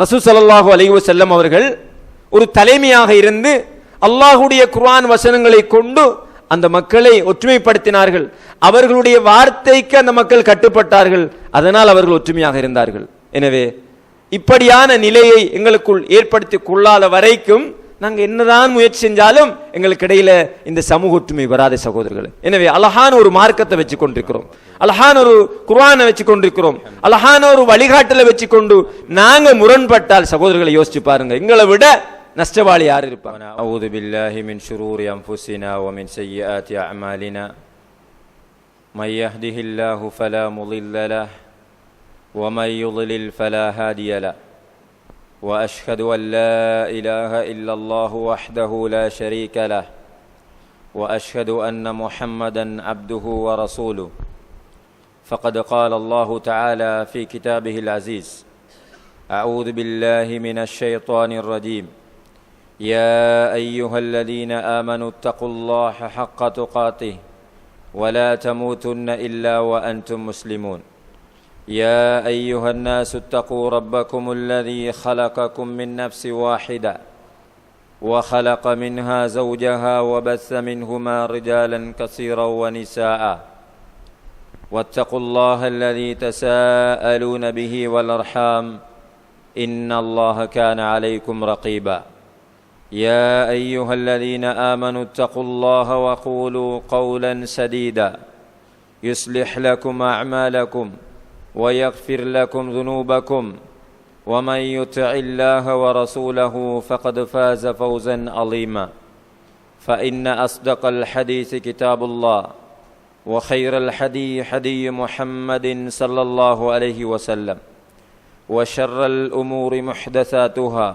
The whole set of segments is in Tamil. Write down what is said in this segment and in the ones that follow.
ரசூல் ஸல்லல்லாஹு அலைஹி வஸல்லம் அவர்கள் ஒரு தலைமையாக இருந்து அல்லாஹ்வுடைய குர்ஆன் வசனங்களை கொண்டு அந்த மக்களை ஒற்றுமைப்படுத்தினார்கள். அவர்களுடைய வார்த்தைக்கு அந்த மக்கள் கட்டுப்பட்டார்கள். அதனால் அவர்கள் ஒற்றுமையாக இருந்தார்கள். எனவே இப்படியான நிலையை எங்களுக்குள் ஏற்படுத்தி கொள்ளாத வரைக்கும் நாங்கள் என்னதான் முயற்சி செஞ்சாலும் எங்களுக்கு இடையில இந்த சமூக ஒற்றுமை வராத சகோதரர்கள். எனவே அழகான ஒரு மார்க்கத்தை வச்சு கொண்டிருக்கிறோம், அழகான ஒரு குர்ஆனை வச்சு கொண்டிருக்கிறோம், அழகான ஒரு வழிகாட்டலை வச்சு கொண்டு நாங்க முரண்பட்டால் சகோதரர்களை யோசிச்சு பாருங்க, எங்களை விட நஷ்டவாளி யார் இருப்பாங்க? அஊது பில்லாஹி மின் ஷுரூரி அன்ஃபுஸினா வ மின் ஸய்யிஆத்தி அஅமாலினா மை யஹ்திஹில்லாஹு ஃபலா முضில்ல லஹு வ மை யுضலில் ஃபலா ஹாதிய லஹு وأشهد أن لا إله إلا الله وحده لا شريك له وأشهد أن محمدا عبده ورسوله فقد قال الله تعالى في كتابه العزيز أعوذ بالله من الشيطان الرجيم يا أيها الذين آمنوا اتقوا الله حق تقاته ولا تموتن إلا وأنتم مسلمون يا أيها الناس اتقوا ربكم الذي خلقكم من نفس واحدة وخلق منها زوجها وبث منهما رجالا كثيرا ونساء واتقوا الله الذي تساءلون به والأرحام إن الله كان عليكم رقيبا يا أيها الذين آمنوا اتقوا الله وقولوا قولا سديدا يصلح لكم أعمالكم ويغفر لكم ذنوبكم ومن يطع الله ورسوله فقد فاز فوزا عظيما فإن أصدق الحديث كتاب الله وخير الحدي حدي محمد صلى الله عليه وسلم وشر الأمور محدثاتها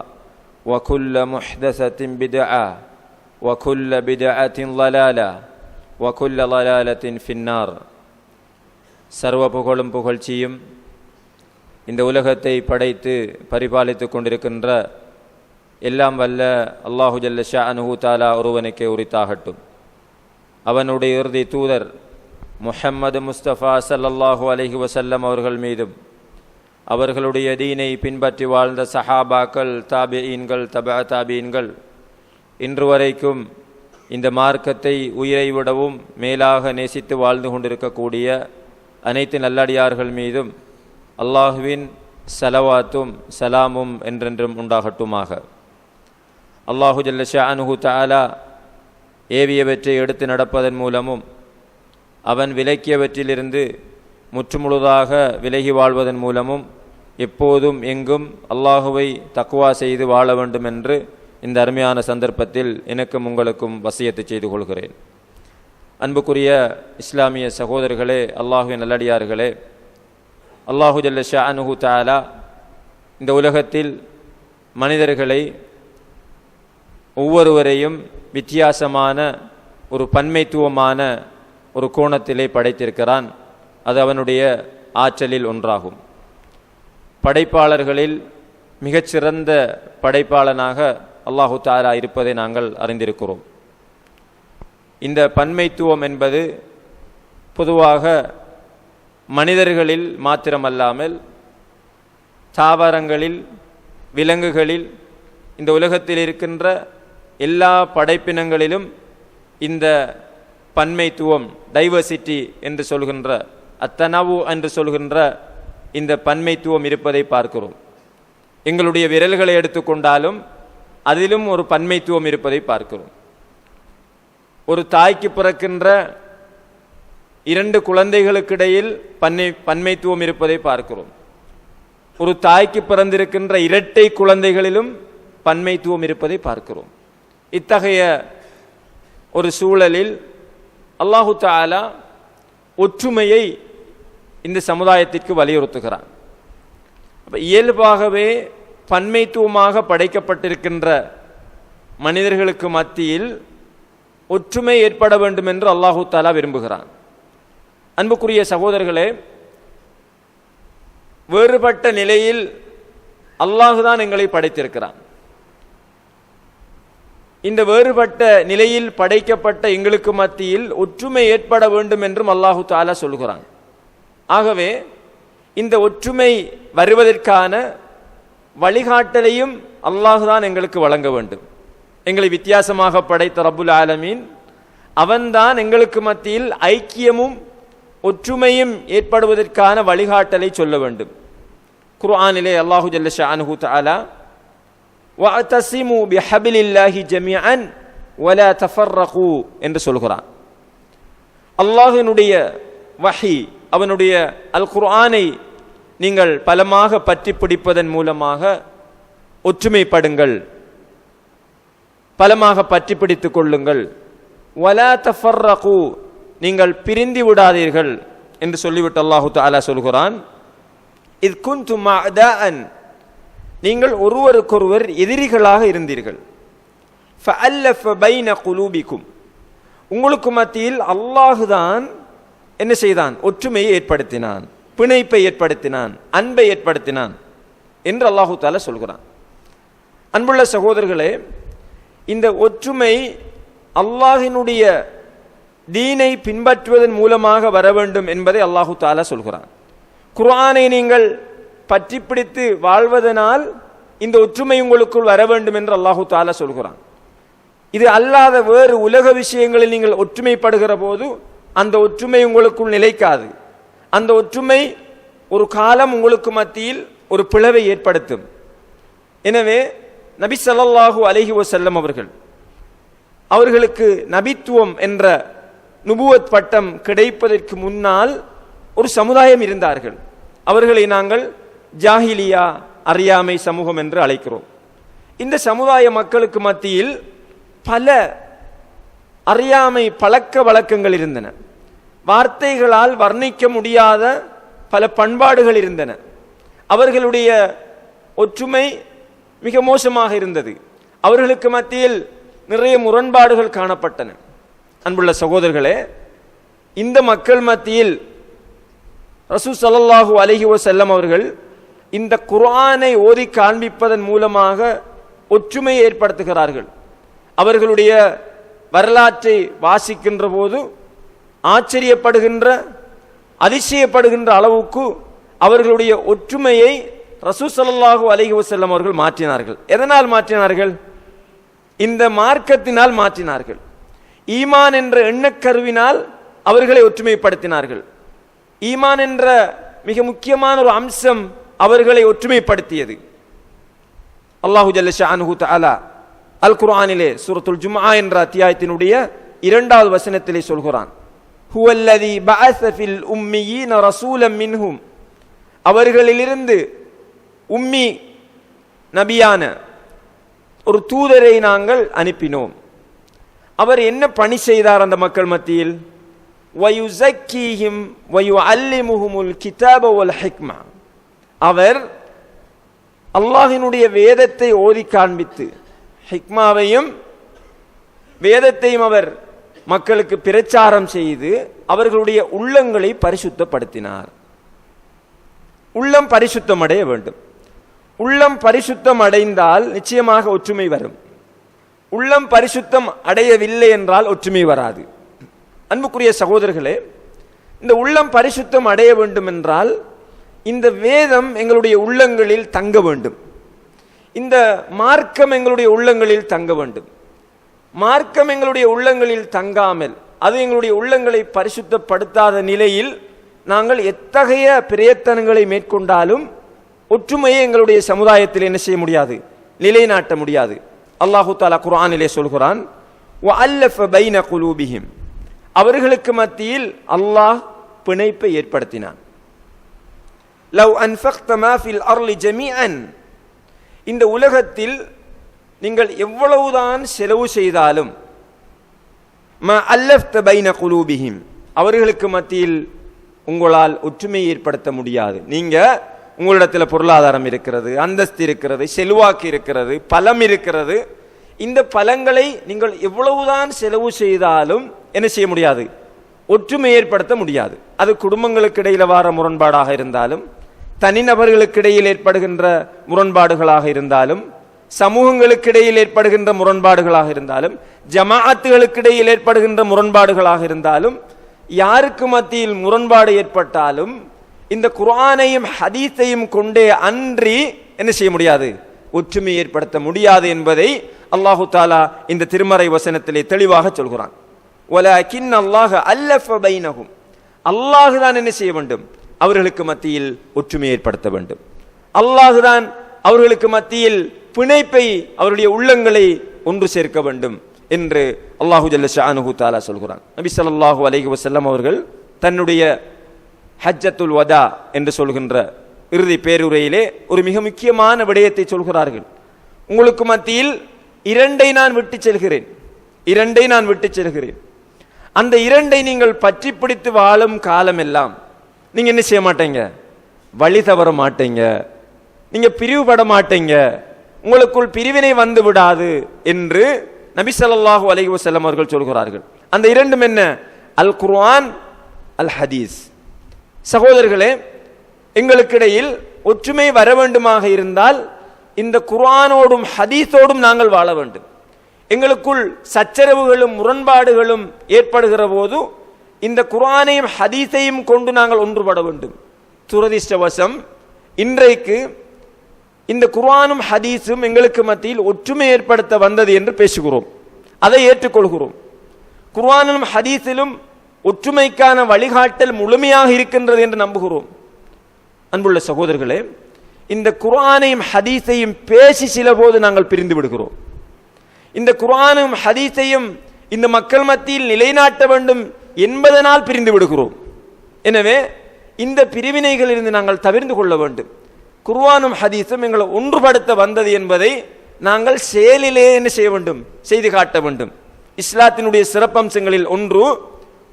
وكل محدثة بدعة وكل بدعة ضلالة وكل ضلالة في النار. சர்வ புகழும் புகழ்ச்சியும் இந்த உலகத்தை படைத்து பரிபாலித்து கொண்டிருக்கின்ற எல்லாம் வல்ல அல்லாஹு ஜல்ல ஷஅனுஹு தஆலா ஒருவனுக்கே உரித்தாகட்டும். அவனுடைய இறுதி தூதர் முஹம்மது முஸ்தபா ஸல்லல்லாஹு அலைஹி வஸல்லம் அவர்கள் மீதும் அவர்களுடைய தீனை பின்பற்றி வாழ்ந்த சஹாபாக்கள், தாபிஈன்கள், தபஅ தாபிஈன்கள், இன்று வரைக்கும் இந்த மார்க்கத்தை உயிரை விடவும் மேலாக நேசித்து வாழ்ந்து கொண்டிருக்கக்கூடிய அனைத்து நல்லடியார்கள் மீதும் அல்லாஹுவின் ஸலவாத்தும் சலாமும் என்றென்றும் உண்டாகட்டுமாக. அல்லாஹு ஜல்ல ஷஅனுஹு தஆலா ஏவியவற்றை எடுத்து நடப்பதன் மூலமும் அவன் விலக்கியவற்றிலிருந்து முற்றுமுழுதாக விலகி வாழ்வதன் மூலமும் எப்போதும் எங்கும் அல்லாஹுவை தக்வா செய்து வாழ வேண்டும் என்று இந்த அருமையான சந்தர்ப்பத்தில் எனக்கும் உங்களுக்கும் வசியத்து செய்து கொள்கிறேன். அன்புக்குரிய இஸ்லாமிய சகோதரர்களே, அல்லாஹுவின் நல்லடியார்களே, அல்லாஹு ஜல்ல ஷஅனுஹு தஆலா இந்த உலகத்தில் மனிதர்களை ஒவ்வொருவரையும் வித்தியாசமான ஒரு பன்மைத்துவமான ஒரு கோணத்திலே படைத்திருக்கிறான். அது அவனுடைய ஆற்றலில் ஒன்றாகும். படைப்பாளர்களில் மிகச்சிறந்த படைப்பாளனாக அல்லாஹு தஆலா இருப்பதை நாங்கள் அறிந்திருக்கிறோம். இந்த பன்மைத்துவம் என்பது பொதுவாக மனிதர்களில் மாத்திரமல்லாமல் தாவரங்களில், விலங்குகளில், இந்த உலகத்தில் இருக்கின்ற எல்லா படைப்பினங்களிலும் இந்த பன்மைத்துவம், டைவர்சிட்டி என்று சொல்கின்ற, அத்தனவு என்று சொல்கின்ற இந்த பன்மைத்துவம் இருப்பதை பார்க்கிறோம். எங்களுடைய விரல்களை எடுத்துக்கொண்டாலும் அதிலும் ஒரு பன்மைத்துவம் இருப்பதை பார்க்கிறோம். ஒரு தாய்க்கு பிறக்கின்ற 2 குழந்தைகளுக்கிடையில் பன்மைத்துவம் இருப்பதை பார்க்கிறோம். ஒரு தாய்க்கு பிறந்திருக்கின்ற இரட்டை குழந்தைகளிலும் பன்மைத்துவம் இருப்பதை பார்க்கிறோம். இத்தகைய ஒரு சூழலில் அல்லாஹு தஆலா ஒற்றுமையை இந்த சமுதாயத்திற்கு வலியுறுத்துகிறான். இயல்பாகவே பன்மைத்துவமாக படைக்கப்பட்டிருக்கின்ற மனிதர்களுக்கு மத்தியில் ஒற்றுமை ஏற்பட வேண்டும் என்று அல்லாஹு தஆலா விரும்புகிறான். அன்புக்குரிய சகோதரர்களே, வேறுபட்ட நிலையில் அல்லாஹுதான் எங்களை படைத்திருக்கிறான். இந்த வேறுபட்ட நிலையில் படைக்கப்பட்ட எங்களுக்கு மத்தியில் ஒற்றுமை ஏற்பட வேண்டும் என்றும் அல்லாஹு தஆலா சொல்கிறான். ஆகவே இந்த ஒற்றுமை வருவதற்கான வழிகாட்டலையும் அல்லாஹுதான் எங்களுக்கு வழங்க வேண்டும். எங்களை வித்தியாசமாக படைத்த ரப்புல் ஆலமீன் அவன்தான் எங்களுக்கு மத்தியில் ஐக்கியமும் ஒற்றுமையும் ஏற்படுவதற்கான வழிகாட்டலை சொல்ல வேண்டும். குர்ஆனிலே அல்லாஹு ஜல்ல ஷஅனுஹு தஆலா வஅதஸிமு பிஹப்லில்லாஹி ஜமீஅன் வலா தஃபர்ரகு என்று சொல்கிறான். அல்லாஹ்வினுடைய வஹி, அவனுடைய அல் குர்ஆனை நீங்கள் பலமாக பற்றி பிடிப்பதன் மூலமாக ஒற்றுமைப்படுங்கள், பலமாக பற்றி பிடித்துக் கொள்ளுங்கள். வலா தஃபர்ரகு, நீங்கள் பிரிந்து விடாதீர்கள் என்று சொல்லிவிட்டு அல்லாஹு தஆலா சொல்கிறான், இத் குன்தும் அஅதாஅன், நீங்கள் ஒருவருக்கொருவர் எதிரிகளாக இருந்தீர்கள். ஃபஅல்லஃப பைன குலூபிக்கும், உங்களுக்கு மத்தியில் அல்லாஹுதான் என்ன செய்தான்? ஒற்றுமையை ஏற்படுத்தினான், பிணைப்பை ஏற்படுத்தினான், அன்பை ஏற்படுத்தினான் என்று அல்லாஹு தஆலா சொல்கிறான். அன்புள்ள சகோதரர்களே, இந்த ஒற்றுமை அல்லாஹினுடைய தீனை பின்பற்றுவதன் மூலமாக வர வேண்டும் என்பதை அல்லாஹு தஆலா சொல்கிறான். குர்ஆனை நீங்கள் பற்றி பிடித்து வாழ்வதனால் இந்த ஒற்றுமை உங்களுக்குள் வர வேண்டும் என்று அல்லாஹு தஆலா சொல்கிறான். இது அல்லாத வேறு உலக விஷயங்களில் நீங்கள் ஒற்றுமைப்படுகிற போது அந்த ஒற்றுமை உங்களுக்குள் நிலைக்காது. அந்த ஒற்றுமை ஒரு காலம் உங்களுக்கு மத்தியில் ஒரு பிளவை ஏற்படுத்தும். எனவே நபி ஸல்லல்லாஹு அலைஹி வஸல்லம் அவர்களுக்கு நபித்துவம் என்ற நுபுவத் பட்டம் கிடைப்பதற்கு முன்னால் ஒரு சமுதாயம் இருந்தார்கள். அவர்களை நாங்கள் ஜாஹிலியா, அறியாமை சமூகம் என்று அழைக்கிறோம். இந்த சமுதாய மக்களுக்கு மத்தியில் பல அறியாமை பழக்க வழக்கங்கள் இருந்தன. வார்த்தைகளால் வர்ணிக்க முடியாத பல பண்பாடுகள் இருந்தன. அவர்களுடைய ஒற்றுமை மிக மோசமாக இருந்தது. அவர்களுக்கு மத்தியில் நிறைய முரண்பாடுகள் காணப்பட்டன. அன்புள்ள சகோதரர்களே, இந்த மக்கள் மத்தியில் ரசூல் ஸல்லல்லாஹு அலைஹி வஸல்லம் அவர்கள் இந்த குர்ஆனை ஓதி காண்பிப்பதன் மூலமாக ஒற்றுமையை ஏற்படுத்துகிறார்கள். அவர்களுடைய வரலாற்றை வாசிக்கின்ற போது ஆச்சரியப்படுகின்ற, அதிசயப்படுகின்ற அளவுக்கு அவர்களுடைய ஒற்றுமையை ரசூல் ஸல்லல்லாஹு அலைஹி வஸல்லம் அவர்கள் மாற்றினார்கள். எதனால் மாற்றினார்கள்? இந்த மார்க்கத்தினால் மாற்றினார்கள். ஈமான் என்ற எண்ணக்கருவினால் அவர்களை ஒற்றுமைப்படுத்தினார்கள். ஈமான் என்ற மிக முக்கியமான ஒரு அம்சம் அவர்களை ஒற்றுமைப்படுத்தியது. அல்லாஹு ஜல்ல ஷஅனுஹு தஆலா அல் குர்ஆனிலே சூரத்துல் ஜும்ஆ என்ற அத்தியாயத்தினுடைய 2வது வசனத்திலே சொல்கிறான், ஹுவல்லதி பஅஸ ஃபில் உம்மீன ரசூலம் மின்ஹும், அவர்களிலிருந்து உம்மி நபியான ஒரு தூதரை நாங்கள் அனுப்பினோம். அவர் என்ன பணி செய்தார் அந்த மக்கள் மத்தியில்? வயுஸக்கீஹிம் வயுஅல்லிமுஹுமுல் கிதாப வல் ஹிக்மா, அவர் அல்லாஹ்வினுடைய வேதத்தை ஓதி காண்பித்து, ஹிக்மாவையும் வேதத்தையும் அவர் மக்களுக்கு பிரச்சாரம் செய்து அவர்களுடைய உள்ளங்களை பரிசுத்தப்படுத்தினார். உள்ளம் பரிசுத்தம் அடைய வேண்டும். உள்ளம் பரிசுத்தம் அடைந்தால் நிச்சயமாக ஒற்றுமை வரும். உள்ளம் பரிசுத்தம் அடையவில்லை என்றால் ஒற்றுமை வராது. அன்புக்குரிய சகோதரர்களே, இந்த உள்ளம் பரிசுத்தம் அடைய வேண்டும் என்றால் இந்த வேதம் எங்களுடைய உள்ளங்களில் தங்க வேண்டும். இந்த மார்க்கம் எங்களுடைய உள்ளங்களில் தங்க வேண்டும். மார்க்கம் எங்களுடைய உள்ளங்களில் தங்காமல், அது எங்களுடைய உள்ளங்களை பரிசுத்தப்படுத்தாத நிலையில் நாங்கள் எத்தகைய பிரயத்தனங்களை மேற்கொண்டாலும் ஒற்றுமையை எங்களுடைய சமுதாயத்தில் என்ன செய்ய முடியாது? நிலைநாட்ட முடியாது. அல்லாஹு தஆலா குர்ஆனிலே சொல்கிறான், வஅல்லஃப பைன குலூபிஹிம், அவர்களுக்கு மத்தியில் அல்லாஹ் பிணைப்பை ஏற்படுத்தினான். லவ் அன்ஃபக்த மா ஃபில் அர்லி ஜமீஅன், இந்த உலகத்தில் நீங்கள் எவ்வளவுதான் செலவு செய்தாலும் மா அல்லஃப்த பைன குலூபிஹிம், அவர்களுக்கு மத்தியில் உங்களால் ஒற்றுமையை ஏற்படுத்த முடியாது. நீங்க உங்களிடத்தில் பொருளாதாரம் இருக்கிறது, அந்தஸ்து இருக்கிறது, செல்வாக்கு இருக்கிறது, பலம் இருக்கிறது. இந்த பலங்களை நீங்கள் எவ்வளவுதான் செலவு செய்தாலும் என்ன செய்ய முடியாது? ஒற்றுமை ஏற்படுத்த முடியாது. அது குடும்பங்களுக்கு இடையில வார முரண்பாடாக இருந்தாலும், தனிநபர்களுக்கு இடையில் ஏற்படுகின்ற முரண்பாடுகளாக இருந்தாலும், சமூகங்களுக்கு இடையில் ஏற்படுகின்ற முரண்பாடுகளாக இருந்தாலும், ஜமாஅத்துகளுக்கு இடையில் ஏற்படுகின்ற முரண்பாடுகளாக இருந்தாலும், யாருக்கு மத்தியில் முரண்பாடு ஏற்பட்டாலும் இந்த குர்ஆனையும் ஹதீஸையும் கொண்டே அன்றி என்ன செய்ய முடியாது, ஒற்றுமை ஏற்படுத்த முடியாது என்பதை அல்லாஹு தாலா இந்த திருமறை வசனத்திலே தெளிவாக சொல்கிறான். வலக்கின் அல்லாஹ் அல்லஃப பைனஹும், அல்லாஹ் தான் என்ன செய்ய வேண்டும், அவர்களுக்கு மத்தியில் ஒற்றுமை ஏற்படுத்த வேண்டும். அல்லாஹ் தான் அவர்களுக்கு மத்தியில் பிணைப்பை, அவருடைய உள்ளங்களை ஒன்று சேர்க்க வேண்டும் என்று அல்லாஹு ஜல்ல ஷானுஹு தஆலா சொல்கிறான். நபி ஸல்லல்லாஹு அலைஹி வஸல்லம் அவர்கள் தன்னுடைய ஹஜ்ஜத்துல் வதா என்று சொல்கின்ற இறுதி பேருரையிலே ஒரு மிக முக்கியமான விடயத்தை சொல்கிறார்கள். உங்களுக்கு மத்தியில் இரண்டை நான் விட்டு செல்கிறேன், இரண்டை நான் விட்டு செல்கிறேன். அந்த இரண்டை நீங்கள் பற்றி பிடித்து வாழும் காலம் எல்லாம் நீங்க என்ன செய்ய மாட்டீங்க, வழி தவற மாட்டீங்க, நீங்க பிரிவுபட மாட்டீங்க, உங்களுக்குள் பிரிவினை வந்து விடாது என்று நபி ஸல்லல்லாஹு அலைஹி வஸல்லம் அவர்கள் சொல்கிறார்கள். அந்த இரண்டும் என்ன, அல் குர்ஆன், அல் ஹதீஸ். சகோதரர்களே, எங்களுக்கிடையில் ஒற்றுமை வர வேண்டுமாக இருந்தால் இந்த குர்ஆனோடும் ஹதீஸோடும் நாங்கள் வாழ வேண்டும். எங்களுக்குள் சச்சரவுகளும் முரண்பாடுகளும் ஏற்படுகிற போது இந்த குர்ஆனையும் ஹதீஸையும் கொண்டு நாங்கள் ஒன்றுபட வேண்டும். துரதிர்ஷ்டவசம் இன்றைக்கு இந்த குர்ஆனும் ஹதீஸும் எங்களுக்கு மத்தியில் ஒற்றுமை ஏற்படுத்த வந்தது என்று பேசுகிறோம், அதை ஏற்றுக்கொள்கிறோம். குர்ஆனிலும் ஹதீஸிலும் ஒற்றுமைக்கான வழிகாட்டல் முழுமையாக இருக்கின்றது என்று நம்புகிறோம். அன்புள்ள சகோதரர்களே, இந்த குர்ஆனையும் ஹதீஸையும் பேசி சில போது நாங்கள் பிரிந்து விடுகிறோம். இந்த குர்ஆனும் ஹதீஸையும் இந்த மக்கள் மத்தியில் நிலைநாட்ட வேண்டும் என்பதனால் பிரிந்து விடுகிறோம். எனவே இந்த பிரிவினைகளிலிருந்து நாங்கள் தவிர்த்து கொள்ள வேண்டும். குர்ஆனும் ஹதீஸும் எங்களை ஒன்றுபடுத்த வந்தது என்பதை நாங்கள் செயலிலே என்ன செய்ய வேண்டும், செய்து காட்ட வேண்டும். இஸ்லாத்தினுடைய சிறப்பம்சங்களில் ஒன்று,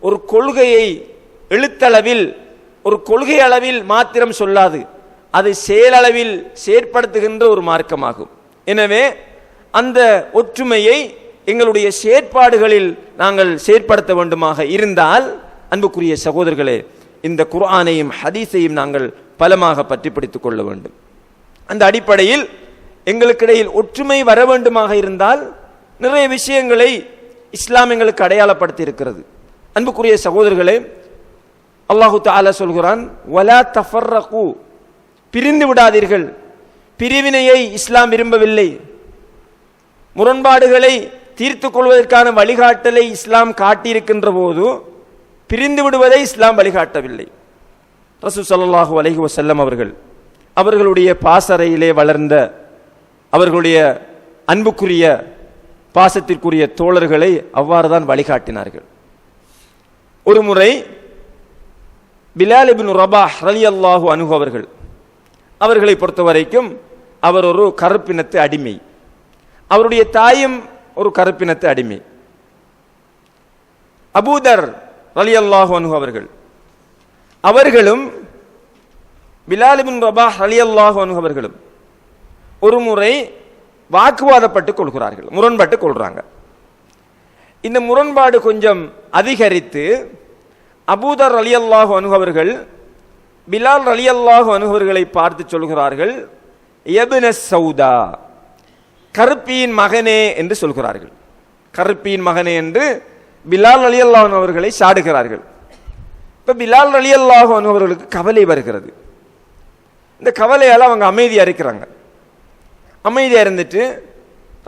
ஒரு கொள்கையை எழுத்தளவில் ஒரு கொள்கை அளவில் மாத்திரம் சொல்லாது, அது செயலளவில் செயற்படுத்துகின்ற ஒரு மார்க்கமாகும். எனவே அந்த ஒற்றுமையை எங்களுடைய செயற்பாடுகளில் நாங்கள் செயற்படுத்த வேண்டுமாக இருந்தால், அன்புக்குரிய சகோதரர்களே, இந்த குர்ஆனையும் ஹதீஸையும் நாங்கள் பலமாக பற்றி பிடித்துக் கொள்ள வேண்டும். அந்த அடிப்படையில் எங்களுக்கிடையில் ஒற்றுமை வர வேண்டுமாக இருந்தால் நிறைய விஷயங்களை இஸ்லாம் எங்களுக்கு அடையாளப்படுத்தி இருக்கிறது. அன்புக்குரிய சகோதரர்களே, அல்லாஹு தஆலா சொல்கிறான், வலா தஃபர்ரகு, பிரிந்து விடாதீர்கள். பிரிவினையை இஸ்லாம் விரும்பவில்லை. முரண்பாடுகளை தீர்த்து கொள்வதற்கான வழிகாட்டலை இஸ்லாம் காட்டியிருக்கின்ற போது பிரிந்து விடுவதை இஸ்லாம் வழிகாட்டவில்லை. ரசூல் ஸல்லல்லாஹு அலைஹி வஸல்லம் அவர்களுடைய பாசறையிலே வளர்ந்த அவர்களுடைய அன்புக்குரிய பாசத்திற்குரிய தோழர்களை அவ்வாறு தான் வழிகாட்டினார்கள். ஒரு முறை பிலால் இப்னு ரபாஹ் ரலியல்லாஹு அன்ஹு அவர்களை பொறுத்தவரைக்கும் அவர் ஒரு கருப்பினத்து அடிமை, அவருடைய தாயும் ஒரு கருப்பினத்து அடிமை. அபூதர் ரலியல்லாஹு அன்ஹு அவர்களும் பிலால் இப்னு ரபாஹ் ரலியல்லாஹு அன்ஹு அவர்களும் ஒரு முறை வாக்குவாதப்பட்டு கொள்கிறார்கள், முரண்பட்டு கொள்றாங்க. இந்த முரண்பாடு கொஞ்சம் அதிகரித்து அபூதர் ரலியல்லாஹு அன்ஹு அவர்கள் பிலால் ரலியல்லாஹு அன்ஹு அவர்களை பார்த்து சொல்கிறார்கள், இப்ன சௌதா, கருப்பியின் மகனே என்று சொல்கிறார்கள். கருப்பியின் மகனே என்று பிலால் ரலியல்லாஹு அன்ஹு அவர்களை சாடுகிறார்கள். இப்ப பிலால் ரலியல்லாஹு அன்ஹு அவர்களுக்கு கவலை வருகிறது. இந்த கவலையால் அவங்க அமைதியா இருக்கிறாங்க. அமைதியா இருந்துட்டு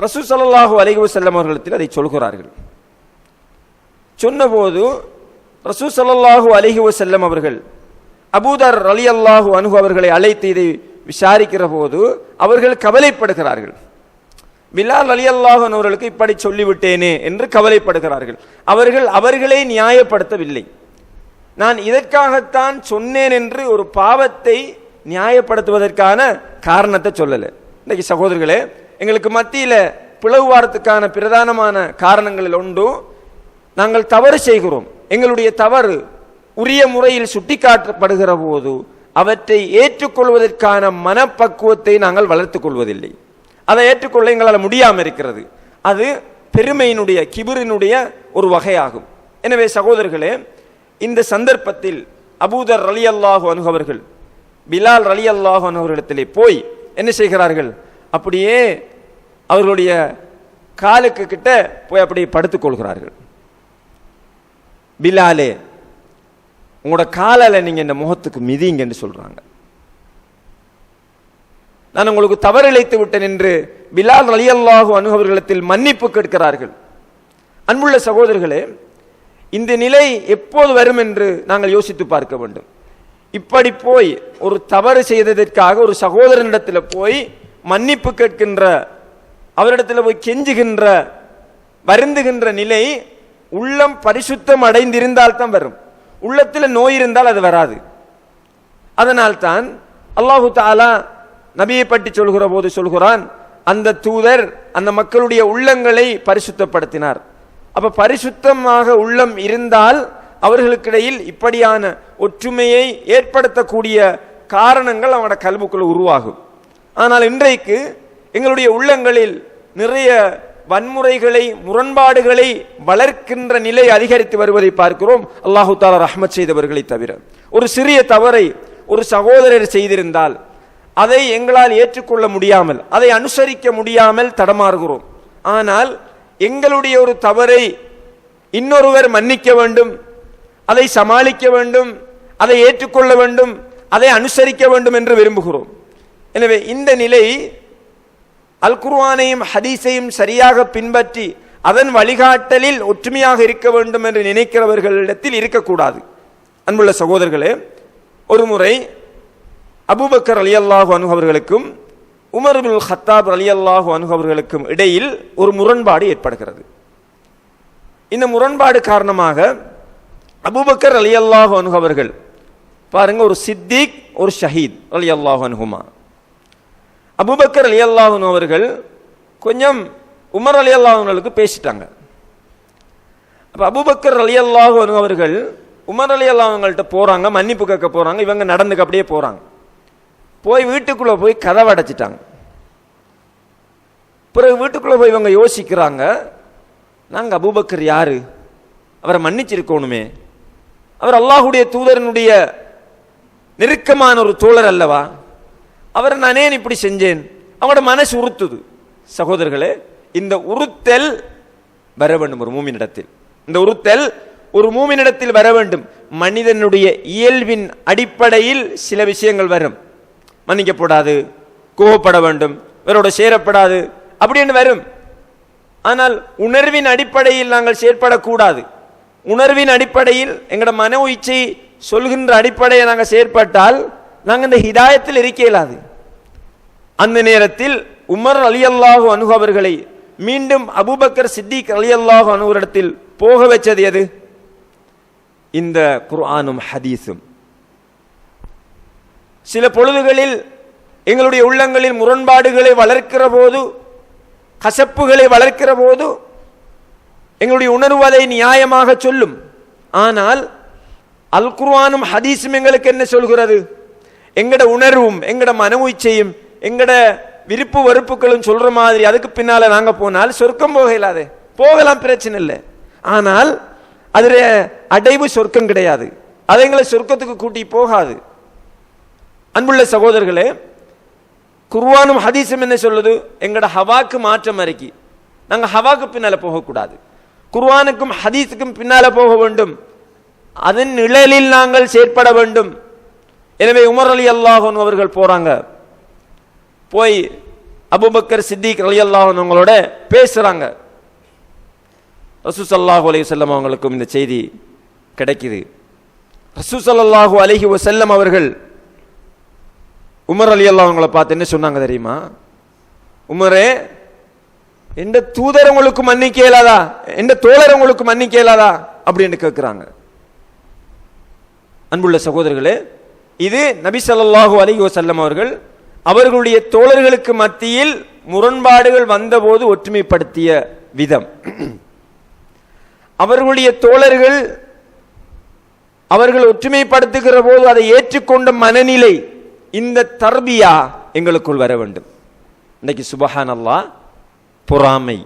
ரசூல் ஸல்லல்லாஹு அலைஹி வஸல்லம் அவர்களிடத்தில் அதை சொல்கிறார்கள். சொன்னபோது ரசூல் ஸல்லல்லாஹு அலைஹி வஸல்லம் அவர்கள் அபூதர் ரலியல்லாஹு அன்ஹு அவர்களை அழைத்து இதை விசாரிக்கிற போது அவர்கள் கவலைப்படுகிறார்கள். பிலால் ரலியல்லாஹு அன்ஹு அவர்களுக்கு இப்படி சொல்லிவிட்டேனே என்று கவலைப்படுகிறார்கள். அவர்களை நியாயப்படுத்தவில்லை. நான் இதற்காகத்தான் சொன்னேன் என்று ஒரு பாவத்தை நியாயப்படுத்துவதற்கான காரணத்தை சொல்லல. இன்னைக்கு சகோதரர்களே, எங்களுக்கு மத்தியில பிளவுவாரத்துக்கான பிரதானமான காரணங்களில் ஒன்று, நாங்கள் தவறு செய்கிறோம். எங்களுடைய தவறு உரிய முறையில் சுட்டிக்காட்டப்படுகிற போது அவற்றை ஏற்றுக்கொள்வதற்கான மனப்பக்குவத்தை நாங்கள் வளர்த்துக் கொள்வதில்லை. அதை ஏற்றுக்கொள்ள எங்களால் முடியாமல் இருக்கிறது. அது பெருமையினுடைய, கிபிரினுடைய ஒரு வகையாகும். எனவே சகோதரர்களே, இந்த சந்தர்ப்பத்தில் அபூதர் ரலியல்லாஹு அன்ஹு அவர்கள் பிலால் ரலியல்லாஹு அன்ஹு அவர்களிடத்திலே போய் என்ன செய்கிறார்கள், அப்படியே அவர்களுடைய காலுக்கு கிட்ட போய் அப்படியே படுத்துக் கொள்கிறார்கள். பிலாலே, உங்களோட காலால நீங்க இந்த முகத்துக்கு மிதிங்க என்று சொல்றாங்க. நான் உங்களுக்கு தவறு இழைத்து விட்டேன் என்று பிலால் ரலியல்லாஹு அன்ஹு அவர்களிடத்தில் மன்னிப்பு கேட்கிறார்கள். அன்புள்ள சகோதரர்களே, இந்த நிலை எப்போது வரும் என்று நாங்கள் யோசித்து பார்க்க வேண்டும். இப்படி போய் ஒரு தவறு செய்ததற்காக ஒரு சகோதரனிடத்தில் போய் மன்னிப்பு கேட்கின்ற, அவரிடத்தில் போய் கெஞ்சுகின்ற, வருந்துகின்ற நிலை உள்ளம் பரிசுத்தம் அடைந்திருந்தால் தான் வரும். உள்ளத்தில் நோய் இருந்தால் அது வராது. அதனால்தான் அல்லாஹு தஆலா நபியை பற்றி சொல்கிற போது சொல்கிறான், அந்த தூதர் அந்த மக்களுடைய உள்ளங்களை பரிசுத்தப்படுத்தினார். அப்ப பரிசுத்தமாக உள்ளம் இருந்தால் அவர்களுக்கிடையில் இப்படியான ஒற்றுமையை ஏற்படுத்தக்கூடிய காரணங்கள் அவனோட கல்புக்குள்ள உருவாகும். ஆனால் இன்றைக்கு எங்களுடைய உள்ளங்களில் நிறைய வன்முறைகளை, முரண்பாடுகளை வளர்க்கின்ற நிலை அதிகரித்து வருவதை பார்க்கிறோம். அல்லாஹு தஆலா ரஹ்மத் செய்தவர்களை தவிர. ஒரு சிறிய தவறை ஒரு சகோதரர் செய்திருந்தால் அதை எங்களால் ஏற்றுக்கொள்ள முடியாமல், அதை அனுசரிக்க முடியாமல் தடமாறுகிறோம். ஆனால் எங்களுடைய ஒரு தவறை இன்னொருவர் மன்னிக்க வேண்டும், அதை சமாளிக்க வேண்டும், அதை ஏற்றுக்கொள்ள வேண்டும், அதை அனுசரிக்க வேண்டும் என்று விரும்புகிறோம். எனவே இந்த நிலை அல் குர்ஆனையும் ஹதீஸையும் சரியாக பின்பற்றி அதன் வழிகாட்டலில் ஒற்றுமையாக இருக்க வேண்டும் என்று நினைக்கிறவர்களிடத்தில் இருக்கக்கூடாது. அன்புள்ள சகோதரர்களே, ஒரு முறை அபூபக்கர் ரலியல்லாஹு அன்ஹு அவர்களுக்கும் உமர் இப்னுல் கத்தாப் ரலியல்லாஹு அன்ஹு அவர்களுக்கும் இடையில் ஒரு முரண்பாடு ஏற்படுகிறது. இந்த முரண்பாடு காரணமாக அபூபக்கர் ரலியல்லாஹு அன்ஹு அவர்கள், பாருங்க, ஒரு சித்திக், ஒரு ஷஹீத் ரலியல்லாஹு அன்ஹுமா. அபூபக்கர் ரலியல்லாஹு அன்ஹு அவர்கள் கொஞ்சம் உமர் ரலியல்லாஹு அன்ஹுவுக்கு பேசிட்டாங்க. அப்ப அபூபக்கர் ரலியல்லாஹு அன்ஹு அவர்கள் உமர் ரலியல்லாஹு அன்ஹுகிட்ட போறாங்க, மன்னிப்பு கேட்க போறாங்க. இவங்க நடந்துக்கு அப்படியே போறாங்க. போய் வீட்டுக்குள்ள போய் கதவை அடைச்சிட்டாங்க. பிறகு வீட்டுக்குள்ள போய் இவங்க யோசிக்கிறாங்க, நாங்க அபூபக்கர் யாரு, அவரை மன்னிச்சிருக்கணுமே, அவர் அல்லாஹுடைய தூதரனுடைய நெருக்கமான ஒரு தோழர் அல்லவா, அவரை நான் ஏன் இப்படி செஞ்சேன், அவங்களோட மனசு உறுத்துது. சகோதரர்களே, இந்த உறுத்தல் வர வேண்டும் ஒரு மூமினிடத்தில். இந்த உறுத்தல் ஒரு மூமினிடத்தில் வர வேண்டும். மனிதனுடைய இயல்பின் அடிப்படையில் சில விஷயங்கள் வரும். மன்னிக்கப்படாது, கோபப்பட வேண்டும், இவரோட சேரப்படாது, அப்படி என்று வரும். ஆனால் உணர்வின் அடிப்படையில் நாங்கள் செயற்படக்கூடாது. உணர்வின் அடிப்படையில் எங்களோட மன இச்சை சொல்கின்ற அடிப்படையை நாங்கள் செயற்பட்டால் நாங்கள் இந்த ஹிதாயத்தில் இருக்க இயலாது. அந்த நேரத்தில் உமர் ரலியல்லாஹு அன்ஹு அவர்களை மீண்டும் அபூபக்கர் சித்திக் ரலியல்லாஹு அன்ஹு இடத்தில் போக வச்சது எது? இந்த குர்ஆனும் ஹதீஸும். சில பொழுதுகளில் எங்களுடைய உள்ளங்களில் முரண்பாடுகளை வளர்க்கிற போது, கசப்புகளை வளர்க்கிற போது எங்களுடைய உணர்வு அதை நியாயமாக சொல்லும். ஆனால் அல் குர்ஆனும் ஹதீஸும் எங்களுக்கு என்ன சொல்கிறது? எங்கட உணர்வும் எங்கட மன இச்சையும் எங்கட விருப்பு வெறுப்புகளும் சொல்ற மாதிரி அதுக்கு பின்னால நாங்க போனால் சொர்க்கம் போக இயலாது. போகலாம், பிரச்சனை இல்லை. ஆனால் அதுல அடைவு சொர்க்கம் கிடையாது. அது எங்களை சொர்க்கத்துக்கு கூட்டி போகாது. அன்புள்ள சகோதரர்களே, குர்ஆனும் ஹதீஸும் என்ன சொல்லுது? எங்கட ஹவாக்கு மாற்றம் அறிக்கை. நாங்க ஹவாக்கு பின்னால போகக்கூடாது, குர்ஆனுக்கும் ஹதீஸுக்கும் பின்னால போக வேண்டும். அதன் நிழலில் நாங்கள் செயற்பட வேண்டும். எனவே உமர் ரலியல்லாஹு அன்ஹு அவர்கள் போறாங்க. போய் அபூபக்கர் சித்திக் ரலியல்லாஹு அன்ஹு அவங்களோட பேசுறாங்க. ரசூல் ஸல்லல்லாஹு அலைஹி வஸல்லம் அவங்களுக்கும் இந்த செய்தி கிடைக்குது. ரசூல் ஸல்லல்லாஹு அலைஹி வஸல்லம் அவர்கள் உமர் ரலியல்லாஹு அவங்களை பார்த்து என்ன சொன்னாங்க தெரியுமா? உமரே, எந்த தூதர் உங்களுக்கு மன்னிக்க இயலாதா, எந்த தோழர் உங்களுக்கு மன்னிக்க இயலாதா அப்படின்னு கேட்கிறாங்க. அன்புள்ள சகோதரர்களே, இது நபி ஸல்லல்லாஹு அலைஹி வஸல்லம் அவர்கள் அவர்களுடைய தோழர்களுக்கு மத்தியில் முரண்பாடுகள் வந்தபோது ஒற்றுமைப்படுத்திய விதம். அவர்களுடைய தோழர்கள் அவர்கள் ஒற்றுமைப்படுத்துகிற போது அதை ஏற்றுக்கொண்ட மனநிலை, இந்த தர்பியா எங்களுக்குள் வர வேண்டும். இன்னைக்கு சுபஹானல்லாஹ், பொறாமை,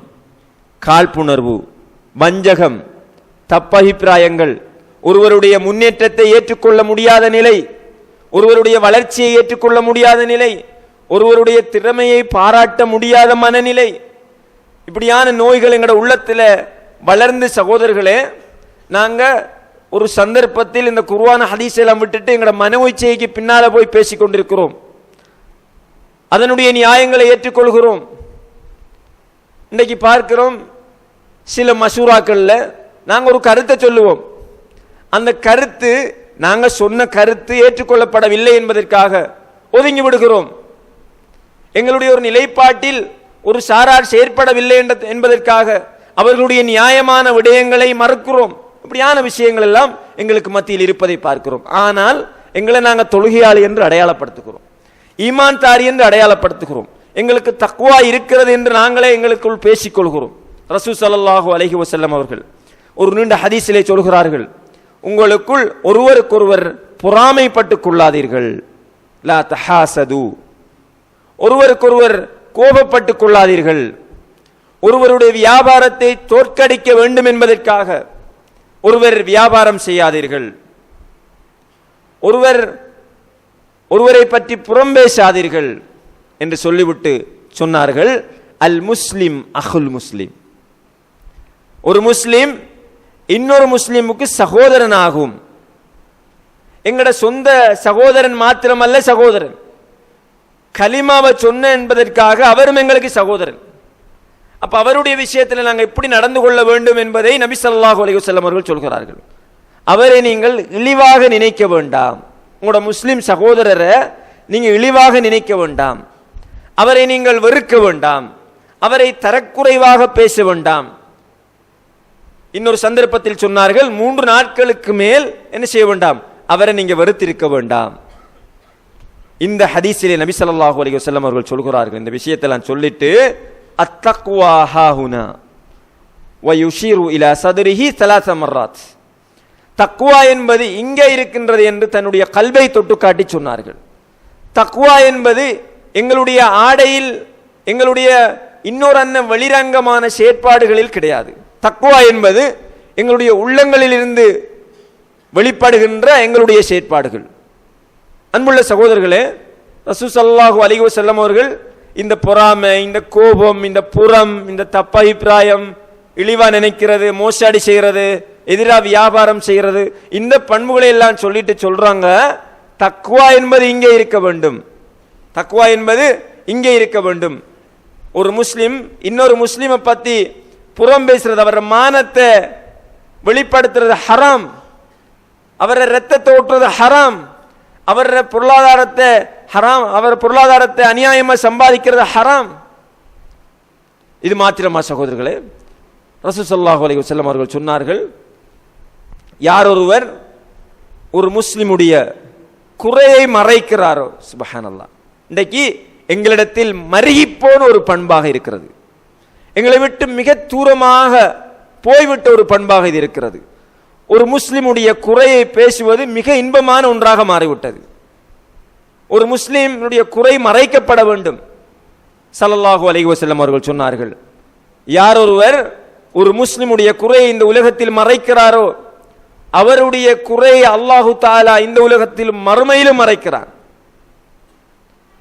காழ்ப்புணர்வு, வஞ்சகம், தப்பபிப்பிராயங்கள், ஒருவருடைய முன்னேற்றத்தை ஏற்றுக்கொள்ள முடியாத நிலை, ஒருவருடைய வளர்ச்சியை ஏற்றுக்கொள்ள முடியாத நிலை, ஒருவருடைய திறமையை பாராட்ட முடியாத மனநிலை, இப்படியான நோய்கள் எங்களோட உள்ளத்தில் வளர்ந்து, சகோதரர்களே, நாங்க ஒரு சந்தர்ப்பத்தில் இந்த குர்ஆன் ஹதீஸ் எல்லாம் விட்டுட்டு எங்களோட மன இச்சைக்கு பின்னால போய் பேசிக் கொண்டிருக்கிறோம். அதனுடைய நியாயங்களை ஏற்றுக்கொள்கிறோம். இன்றைக்கு பார்க்கிறோம், சில மசூராக்கள்ல நாங்க ஒரு கருத்தை சொல்லுவோம், அந்த கருத்து நாங்க சொன்ன கருத்து ஏற்றுக்கொள்ளப்படவில்லை என்பதற்காக ஒதுங்கி விடுகிறோம். எங்களுடைய ஒரு நிலைப்பாட்டில் ஒரு சாரார் செயற்படவில்லை என்பதற்காக அவர்களுடைய நியாயமான விடயங்களை மறுக்கிறோம். இப்படியான விஷயங்கள் எல்லாம் எங்களுக்கு மத்தியில் இருப்பதை பார்க்கிறோம். ஆனால் எங்களை நாங்கள் தொழுகையாளி என்று அடையாளப்படுத்துகிறோம், ஈமான்தாரி என்று அடையாளப்படுத்துகிறோம், எங்களுக்கு தக்வா இருக்கிறது என்று நாங்களே எங்களுக்குள் பேசிக்கொள்கிறோம். ரசூல் ஸல்லல்லாஹு அலைஹி வஸல்லம் அவர்கள் ஒரு நீண்ட ஹதீஸிலே சொல்கிறார்கள், உங்களுக்குள் ஒருவருக்கொருவர் பொறாமைப்பட்டுக் கொள்ளாதீர்கள், லா தஹாசது, ஒருவருக்கொருவர் கோபப்பட்டுக் கொள்ளாதீர்கள், ஒருவருடைய வியாபாரத்தை தோற்கடிக்க வேண்டும் என்பதற்காக ஒருவர் வியாபாரம் செய்யாதீர்கள், ஒருவரை பற்றி புறம் பேசாதீர்கள் என்று சொல்லிவிட்டு சொன்னார்கள், அல் முஸ்லிம் அஹுல் முஸ்லிம், ஒரு முஸ்லிம் இன்னொரு முஸ்லிமுக்கு சகோதரன் ஆகும். எங்கட சொந்த சகோதரன் மாத்திரமல்ல சகோதரன், கலிமாவை சொன்ன என்பதற்காக அவரும் எங்களுக்கு சகோதரன். அப்ப அவருடைய விஷயத்தில் நாங்கள் எப்படி நடந்து கொள்ள வேண்டும் என்பதை நபி ஸல்லல்லாஹு அலைஹி வஸல்லம் அவர்கள் சொல்கிறார்கள். அவரை நீங்கள் இழிவாக நினைக்க வேண்டாம், உங்களோட முஸ்லிம் சகோதரரை நீங்க இழிவாக நினைக்க வேண்டாம், அவரை நீங்கள் வெறுக்க வேண்டாம், அவரை தரக்குறைவாக பேச வேண்டாம். இன்னொரு சந்தர்ப்பத்தில் சொன்னார்கள், 3 நாட்களுக்கு மேல் என்ன செய்ய வேண்டாம், அவரை நீங்க வெறுத்திருக்க வேண்டாம். இந்த ஹதீஸிலே நபி ஸல்லல்லாஹு அலைஹி வஸல்லம் அவர்கள் சொல்கிறார்கள், இந்த விஷயத்தெல்லாம் சொல்லிட்டு அத்தக்வா ஹாஹுனா வ யுஷீரு இலா சத்ரிஹி 3 மர்ராத், தக்வா என்பது இங்கே இருக்கின்றது என்று தன்னுடைய கல்வை தொட்டு காட்டி சொன்னார்கள். தக்வா என்பது எங்களுடைய ஆடையில், எங்களுடைய இன்னொரு வெளிரங்கமான செயற்பாடுகளில் கிடையாது. தக்வா என்பது எங்களுடைய உள்ளங்களில் இருந்து வெளிப்படுகின்ற எங்களுடைய செயற்பாடுகள். அன்புள்ள சகோதரர்களே, ரசூல் ஸல்லல்லாஹு அலைஹி வஸல்லம் அவர்கள் இந்த பொறாமை, இந்த கோபம், இந்த புறம், இந்த தப்ப அபிப்பிராயம், இழிவா நினைக்கிறது, மோசடி செய்கிறது, எதிராக வியாபாரம் செய்கிறது, இந்த பண்புகளை எல்லாம் சொல்லிட்டு சொல்றாங்க, தக்வா என்பது இங்கே இருக்க வேண்டும், தக்வா என்பது இங்கே இருக்க வேண்டும். ஒரு முஸ்லிம் இன்னொரு முஸ்லிமை பத்தி புறம் பேசுறது, அவர மானத்தை வெளிப்படுத்துறது ஹராம், அவரை ரத்தத்தை ஓட்டுறது ஹராம், அவர பொருளாதாரத்தை ஹராம், அவர் பொருளாதாரத்தை அநியாயமா சம்பாதிக்கிறது ஹராம். இது மாத்திரமா சகோதரர்களே, ரசூல் ஸல்லல்லாஹு அலைஹி வஸல்லம் அவர்கள் சொன்னார்கள், யார் ஒருவர் ஒரு முஸ்லிமுடைய குறையை மறைக்கிறாரோ, சுப்ஹானல்லாஹ், இன்றைக்கு எங்களிடத்தில் மருகிப்போன ஒரு பண்பாக இருக்கிறது, எங்களை விட்டு மிக தூரமாக போய்விட்ட ஒரு பண்பாக இது இருக்கிறது. ஒரு முஸ்லிமுடைய குறையை பேசுவது மிக இன்பமான ஒன்றாக மாறிவிட்டது. ஒரு முஸ்லிமுடைய குறை மறைக்கப்பட வேண்டும். ஸல்லல்லாஹு அலைஹி வஸல்லம் அவர்கள் சொன்னார்கள், யார் ஒருவர் ஒரு முஸ்லிமுடைய குறையை இந்த உலகத்தில் மறைக்கிறாரோ, அவருடைய குறையை அல்லாஹு தஆலா இந்த உலகத்தில் மறுமையிலும் மறைக்கிறார்.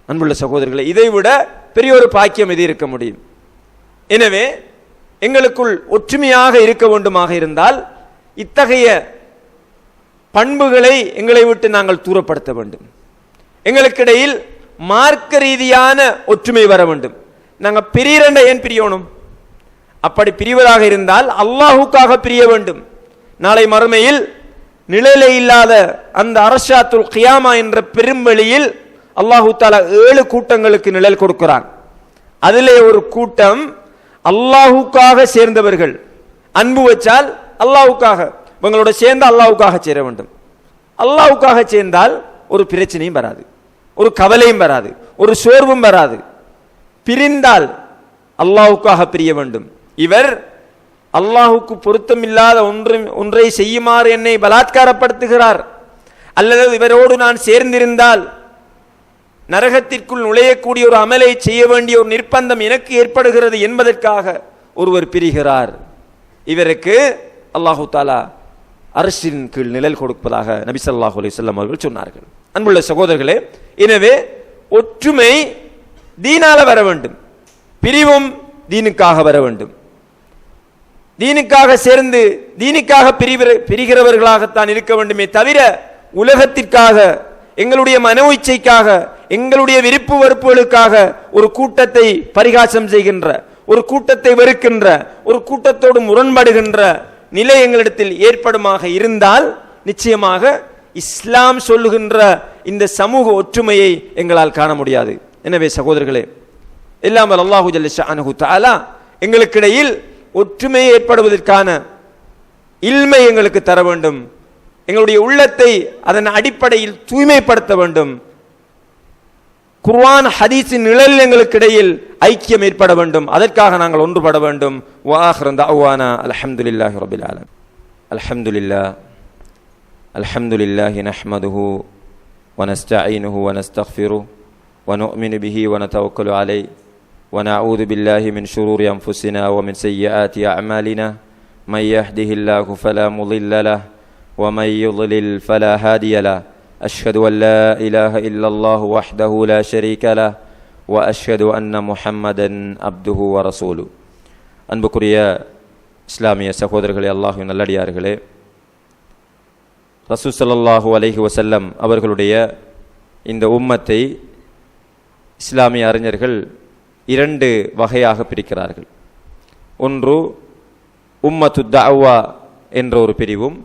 அன்புள்ள சகோதரர்களே, இதைவிட பெரிய ஒரு பாக்கியம் எது இருக்க முடியும்? எனவே எங்களுக்குள் ஒற்றுமையாக இருக்க வேண்டுமாக இருந்தால் இத்தகைய பண்புகளை எங்களை விட்டு நாங்கள் தூரப்படுத்த வேண்டும். எங்களுக்கிடையில் மார்க்க ரீதியான ஒற்றுமை வர வேண்டும். நாங்கள் பிரியரண்ட ஏன் பிரியணும்? அப்படி பிரிவதாக இருந்தால் அல்லாஹுக்காக பிரிய வேண்டும். நாளை மறுமையில் நிழலே இல்லாத அந்த அரஷாத்துல் கியாமா என்ற பெரும்பலியில் அல்லாஹு தஆலா 7 கூட்டங்களுக்கு நிழல் கொடுக்கிறான். அதிலே ஒரு கூட்டம் அல்லாஹுக்காக சேர்ந்தவர்கள். அன்பு வச்சால் அல்லாஹுக்காக, இவங்களோட சேர்ந்து அல்லாஹுக்காக சேர வேண்டும். அல்லாஹுக்காக சேர்ந்தால் ஒரு பிரச்சனையும் வராது, ஒரு கவலையும் வராது, ஒரு சோர்வும் வராது. பிரிந்தால் அல்லாஹுக்காக பிரிய வேண்டும். இவர் அல்லாஹுக்கு பொருத்தமில்லாத ஒன்றை செய்யுமாறு என்னை பலாத்காரப்படுத்துகிறார், அல்லது இவரோடு நான் சேர்ந்திருந்தால் நரகத்திற்குள் நுழையக்கூடிய ஒரு அமலை செய்ய வேண்டிய ஒரு நிர்பந்தம் எனக்கு ஏற்படுகிறது என்பதற்காக ஒருவர் பிரிகிறார். இவருக்கு அல்லாஹு தஆலா அர்ஷின் கீழ் நிழல் கொடுப்பதாக நபி ஸல்லல்லாஹு அலைஹி வஸல்லம் அவர்கள் சொன்னார்கள். அன்புள்ள சகோதரர்களே, எனவே ஒற்றுமை தீனால வர வேண்டும், பிரிவும் தீனுக்காக வர வேண்டும். தீனுக்காக சேர்ந்து தீனுக்காக பிரிகிறவர்களாகத்தான் இருக்க வேண்டுமே தவிர உலகத்திற்காக எங்களுடைய மனோ இச்சைக்காக, எங்களுடைய விருப்பு வெறுப்புகளுக்காக ஒரு கூட்டத்தை பரிகாசம் செய்கின்ற, ஒரு கூட்டத்தை வெறுக்கின்ற, ஒரு கூட்டத்தோடு முரண்படுகின்ற நிலை எங்களிடத்தில் ஏற்படுமாக இருந்தால் நிச்சயமாக இஸ்லாம் சொல்லுகின்ற இந்த சமூக ஒற்றுமையை எங்களால் காண முடியாது. எனவே சகோதரர்களே, எல்லாம் அல்லாஹு ஜல்ல ஷஅனுஹு தஆலா எங்களுக்கிடையில் ஒற்றுமை ஏற்படுவதற்கான இல்மை எங்களுக்கு தர வேண்டும். எங்களுடைய உள்ளத்தை அதன் அடிப்படையில் தூய்மைப்படுத்த வேண்டும். குர்ஆன் ஹதீஸின் நிழல் எங்களுக்கிடையில் ஐக்கியம் ஏற்பட வேண்டும். அதற்காக நாங்கள் ஒன்றுபட வேண்டும். வஆகிரு தஅவானா அல்ஹம்துலில்லாஹி ரப்பில் ஆலமீன். அல்ஹம்துலில்லாஹி நஹ்மதுஹு வ நஸ்தஈனுஹு வ நஸ்தக்ஃபிருஹு வ நு'மினு பிஹி வ நதவக்கலு அலைஹி வ நஊது பில்லாஹி மின் ஷுரூரி அன்ஃபுஸினா வ மின் ஸய்யிஆத்தி அஅமாலினா மன் யஹ்திஹில்லாஹு ஃபலா முضில்ல லஹு வ மன் யுض்லில் ஃபலா ஹாதிய லஹு. அஷ்ஹது அன் லா இலாஹ இல்லல்லாஹு வஹ்தஹு லா ஷரீக லஹு வ அஷ்ஹது அன்ன முஹம்மதன் அப்துஹு வ ரசூலுஹு. அன்புக்குரிய இஸ்லாமிய சகோதரர்களே, அல்லாஹ்வின் நல்லடியார்களே, ரசூல் ஸல்லல்லாஹு அலைஹி வஸல்லம் அவர்களுடைய இந்த உம்மத்தை இஸ்லாமிய அறிஞர்கள் இரண்டு வகையாக பிரிக்கிறார்கள். ஒன்று உம்மத்து தஅவா என்ற ஒரு பிரிவும்,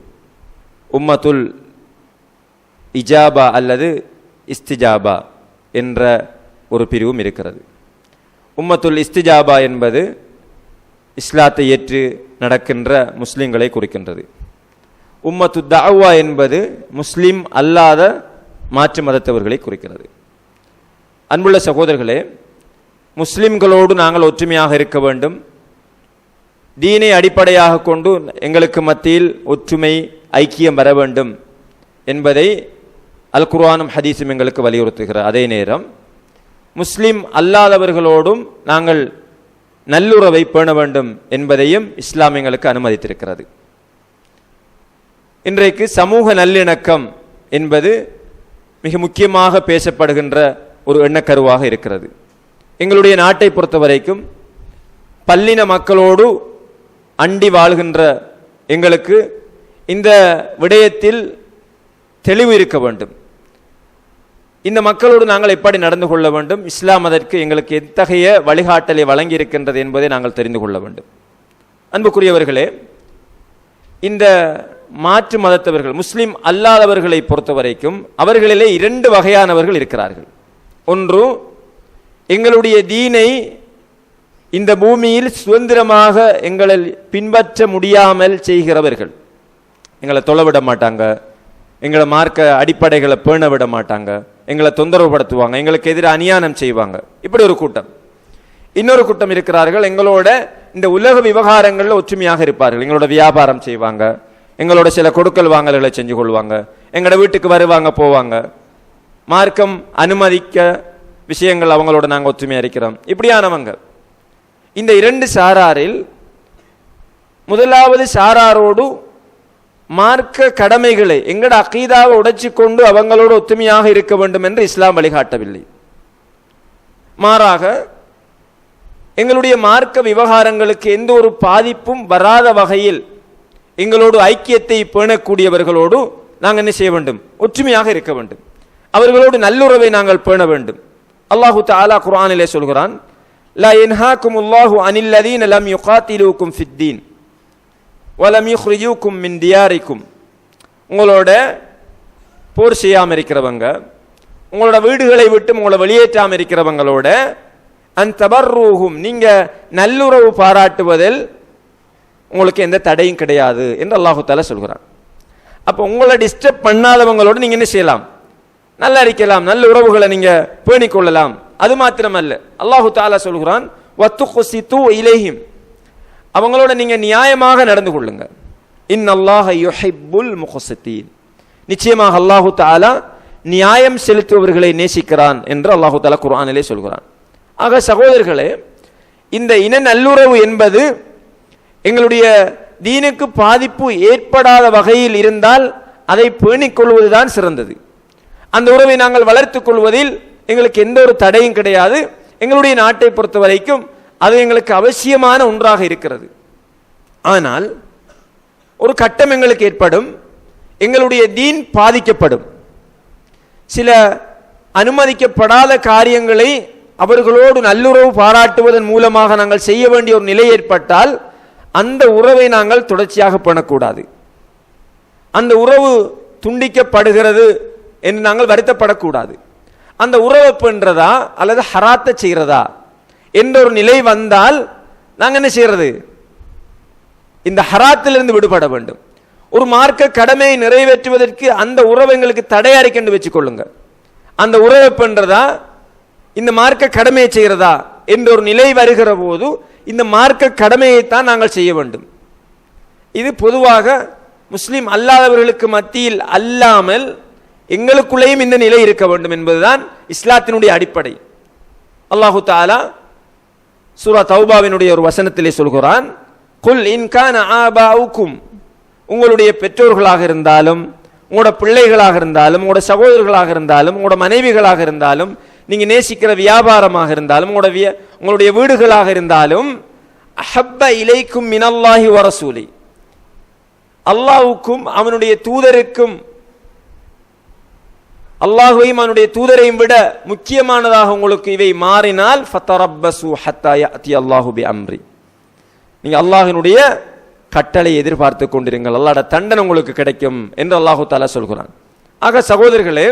உம்மத்துல் இஜாபா அல்லது இஸ்திஜாபா என்ற ஒரு பிரிவும் இருக்கிறது. உம்மத்துல் இஸ்திஜாபா என்பது இஸ்லாத்தை ஏற்று நடக்கின்ற முஸ்லிம்களை குறிக்கின்றது. உம்மத்து தஅவா என்பது முஸ்லிம் அல்லாத மாற்று மதத்தவர்களை குறிக்கிறது. அன்புள்ள சகோதரர்களே, முஸ்லிம்களோடு நாங்கள் ஒற்றுமையாக இருக்க வேண்டும். தீனை அடிப்படையாக கொண்டு எங்களுக்கு மத்தியில் ஒற்றுமை, ஐக்கியம் வர வேண்டும் என்பதை அல் குர்ஆனும் ஹதீஸும் எங்களுக்கு வலியுறுத்துகிற அதே நேரம் முஸ்லிம் அல்லாதவர்களோடும் நாங்கள் நல்லுறவை பேண வேண்டும் என்பதையும் இஸ்லாம் எங்களுக்கு அனுமதித்திருக்கிறது. இன்றைக்கு சமூக நல்லிணக்கம் என்பது மிக முக்கியமாக பேசப்படுகின்ற ஒரு எண்ணக்கருவாக இருக்கிறது. எங்களுடைய நாட்டை பொறுத்த வரைக்கும் பல்லின மக்களோடு அண்டி வாழ்கின்ற எங்களுக்கு இந்த விடயத்தில் தெளிவு இருக்க வேண்டும். இந்த மக்களோடு நாங்கள் எப்படி நடந்து கொள்ள வேண்டும், இஸ்லாம் அதற்கு எங்களுக்கு எத்தகைய வழிகாட்டலை வழங்கி இருக்கின்றது என்பதை நாங்கள் தெரிந்து கொள்ள வேண்டும். அன்புக்குரியவர்களே, இந்த மாற்று மதத்தவர்கள், முஸ்லிம் அல்லாதவர்களை பொறுத்த வரைக்கும் அவர்களிலே இரண்டு வகையானவர்கள் இருக்கிறார்கள். ஒன்று, எங்களுடைய தீனை இந்த பூமியில் சுதந்திரமாக எங்களை பின்பற்ற முடியாமல் செய்கிறவர்கள். எங்களை தொலைவிட மாட்டாங்க, எங்களை மார்க்க அடிப்படைகளை பேண விட மாட்டாங்க, எங்களை தொந்தரவுபடுத்துவாங்க, எங்களுக்கு எதிராக அநியாயம் செய்வாங்க. இப்படி ஒரு கூட்டம். இன்னொரு கூட்டம் இருக்கிறார்கள், எங்களோட இந்த உலக விவகாரங்களில் ஒற்றுமையாக இருப்பார்கள். எங்களோட வியாபாரம் செய்வாங்க, எங்களோட சில கொடுக்கல் வாங்கல்களை செஞ்சு கொள்வாங்க, எங்களோட வீட்டுக்கு வருவாங்க போவாங்க, மார்க்கம் அனுமதிக்க விஷயங்கள் அவங்களோட நாங்கள் ஒற்றுமையாக இருக்கிறோம். இப்படியானவங்க. இந்த இரண்டு சாராரில் முதலாவது சாராரோடு மார்க்க கடமைகளை எங்கட அகீதாவை உடைச்சி கொண்டு அவங்களோடு ஒத்துமையாக இருக்க வேண்டும் என்று இஸ்லாம் வழிகாட்டவில்லை. மாறாக எங்களுடைய மார்க்க விவகாரங்களுக்கு எந்த ஒரு பாதிப்பும் வராத வகையில் எங்களோடு ஐக்கியத்தை பேணக்கூடியவர்களோடு நாங்கள் என்ன செய்ய வேண்டும், ஒற்றுமையாக இருக்க வேண்டும். அவர்களோடு நல்லுறவை நாங்கள் பேண வேண்டும். அல்லாஹு தஆலா குர்ஆனிலே சொல்கிறான், லா யன்ஹாகுமுல்லாஹு அனில்லதீன லம் யுகாத்திலூக்கும் ஃபித்தீன் வலம் யுக்ரிஜூக்கும் மின் தியாரிக்கும். உங்களோட போர் செய்யாமல் இருக்கிறவங்க, உங்களோட வீடுகளை விட்டு உங்களை வெளியேற்றாமல் இருக்கிறவங்களோட அன்தபர்ரூஹும், நீங்க நல்லுறவு பாராட்டுவதில் உங்களுக்கு எந்த தடையும் கிடையாது என்று அல்லாஹு தஆலா சொல்கிறான். அப்போ உங்களை டிஸ்டர்ப் பண்ணாதவங்களோடு நீங்க என்ன செய்யலாம், நல்லா இருக்கலாம், நல்ல உறவுகளை நீங்க பேணிக்கொள்ளலாம். அது மாத்திரமல்ல, அல்லாஹு தஆலா சொல்கிறான், வத்துக்ஸிது இலைஹிம், அவங்களோட நீங்க நியாயமாக நடந்து கொள்ளுங்க. இன்னல்லாஹ யுஹிப்புல் முக்ஸிதீன், நிச்சயமாக அல்லாஹு தஆலா நியாயம் செலுத்துபவர்களை நேசிக்கிறான் என்று அல்லாஹு தஆலா குர்ஆனிலே சொல்கிறான். ஆக சகோதரர்களே, இந்த இன நல்லுறவு என்பது எங்களுடைய தீனுக்கு பாதிப்பு ஏற்படாத வகையில் இருந்தால் அதை பேணிக் கொள்வதுதான் சிறந்தது. அந்த உறவை நாங்கள் வளர்த்துக் கொள்வதில் எங்களுக்கு எந்த ஒரு தடையும் கிடையாது. எங்களுடைய நாட்டை பொறுத்த வரைக்கும் அது எங்களுக்கு அவசியமான ஒன்றாக இருக்கிறது. ஆனால் ஒரு கட்டம் எங்களுக்கு ஏற்படும், எங்களுடைய தீன் பாதிக்கப்படும். சில அனுமதிக்கப்படாத காரியங்களை அவர்களோடு நல்லுறவு பாராட்டுவதன் மூலமாக நாங்கள் செய்ய வேண்டிய ஒரு நிலை ஏற்பட்டால் அந்த உறவை நாங்கள் தொடர்ச்சியாக பண்ணக்கூடாது. அந்த உறவு துண்டிக்கப்படுகிறது என்று நாங்கள் வருத்தப்படக்கூடாது. அந்த உறவை பண்றதா அல்லது ஹராத்தை செய்கிறதா என்ற ஒரு நிலை வந்தால் நாங்கள் என்ன செய்யறது? இந்த ஹராத்திலிருந்து விடுபட வேண்டும். ஒரு மார்க்க கடமையை நிறைவேற்றுவதற்கு அந்த உறவு எங்களுக்கு தடையாரிக்க என்று வச்சுக்கொள்ளுங்க. அந்த உறவை பண்றதா இந்த மார்க்க கடமையை செய்கிறதா என்ற ஒரு நிலை வருகிற போது இந்த மார்க்க கடமையைத்தான் நாங்கள் செய்ய வேண்டும். இது பொதுவாக முஸ்லிம் அல்லாதவர்களுக்கு மத்தியில் அல்லாமல் எங்களுக்குள்ளேயும் இந்த நிலை இருக்க வேண்டும் என்பதுதான் இஸ்லாத்தினுடைய அடிப்படை. அல்லாஹு தஆலா சூரா தௌபாவினுடைய ஒரு வசனத்திலே சொல்கிறான், குல் இன் கான ஆபாஉக்கும், உங்களுடைய பெற்றோர்களாக இருந்தாலும் உங்களோட பிள்ளைகளாக இருந்தாலும் உங்களோட சகோதரர்களாக இருந்தாலும் உங்களோட மனைவிகளாக இருந்தாலும் நீங்க நேசிக்கிற வியாபாரமாக இருந்தாலும் உங்களுடைய வீடுகளாக இருந்தாலும் அஹப்ப இலைக்கும் மினல்லாஹி வ ரசூலி, அல்லாஹ்வுக்கும் அவனுடைய தூதருக்கும், அல்லாஹ்வையும் அவனுடைய தூதரையும் விட முக்கியமானதாக உங்களுக்கு இவை மாறினால் ஃபதரப்பசு ஹத்தா யஅதி அல்லாஹு பிஅம்ரி, நீங்க அல்லாஹ்வினுடைய கட்டளை எதிர்பார்த்து கொண்டிருங்கள், அல்லாஹ்வுடைய தண்டனை உங்களுக்கு கிடைக்கும் என்று அல்லாஹு தஆலா சொல்கிறான். ஆக சகோதரர்களே,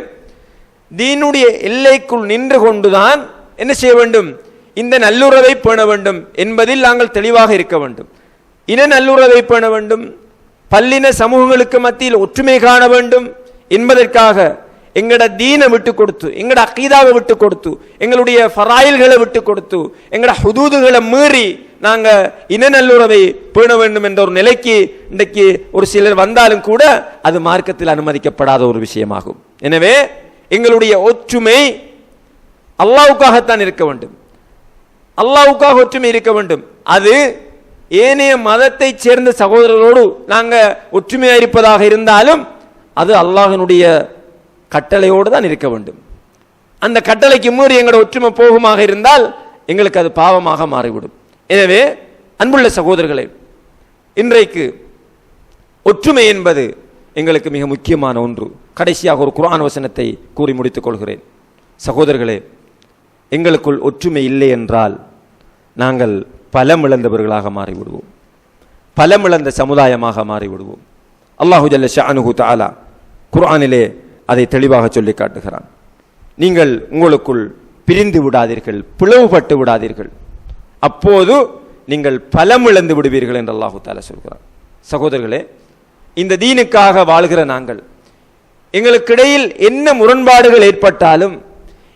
தீனுடைய எல்லைக்குள் நின்று கொண்டுதான் என்ன செய்ய வேண்டும்? இந்த நல்லுறவை பேண வேண்டும் என்பதில் நாங்கள் தெளிவாக இருக்க வேண்டும். இன நல்லுறவை பேண வேண்டும், பல்லின சமூகங்களுக்கு மத்தியில் ஒற்றுமை காண வேண்டும் என்பதற்காக எங்கட தீனை விட்டு கொடுத்து, எங்கட அகீதாவை விட்டு கொடுத்து, எங்களுடைய ஃபராயில்களை விட்டு கொடுத்து, எங்கட ஹுதூதுகளை மீறி நாங்க இன நல்லுறவை பேண வேண்டும் என்ற ஒரு நிலைக்கு இன்றைக்கு ஒரு சிலர் வந்தாலும் கூட அது மார்க்கத்தில் அனுமதிக்கப்படாத ஒரு விஷயமாகும். எனவே எங்களுடைய ஒற்றுமை அல்லாஹ்வுக்காகத்தான் இருக்க வேண்டும், அல்லாஹ்வுக்காக ஒற்றுமை இருக்க வேண்டும். அது ஏனைய மதத்தை சேர்ந்த சகோதரர்களோடு நாங்க ஒற்றுமையா இருப்பதாக இருந்தாலும் அது அல்லாஹ்வினுடைய கட்டளையோடு தான் இருக்க வேண்டும். அந்த கட்டளைக்கு மீறி எங்களோட ஒற்றுமை போகுமாக இருந்தால் எங்களுக்கு அது பாவமாக மாறிவிடும். எனவே அன்புள்ள சகோதரர்களே, இன்றைக்கு ஒற்றுமை என்பது எங்களுக்கு மிக முக்கியமான ஒன்று. கடைசியாக ஒரு குர்ஆன் வசனத்தை கூறி முடித்துக் கொள்கிறேன். சகோதரர்களே, எங்களுக்குள் ஒற்றுமை இல்லை என்றால் நாங்கள் பலமிழந்தவர்களாக மாறிவிடுவோம், பலமிழந்த சமுதாயமாக மாறிவிடுவோம். அல்லாஹு ஜல்ல ஷஅனுஹு தஆலா குர்ஆனிலே அதை தெளிவாக சொல்லி காட்டுகிறான். நீங்கள் உங்களுக்குள் பிரிந்து விடாதீர்கள், பிளவுபட்டு விடாதீர்கள், அப்போது நீங்கள் பலமிழந்து விடுவீர்கள் என்று அல்லாஹு தஆலா சொல்கிறான். சகோதரர்களே, இந்த தீனுக்காக வாழ்கிற நாங்கள் எங்களுக்கிடையில் என்ன முரண்பாடுகள் ஏற்பட்டாலும்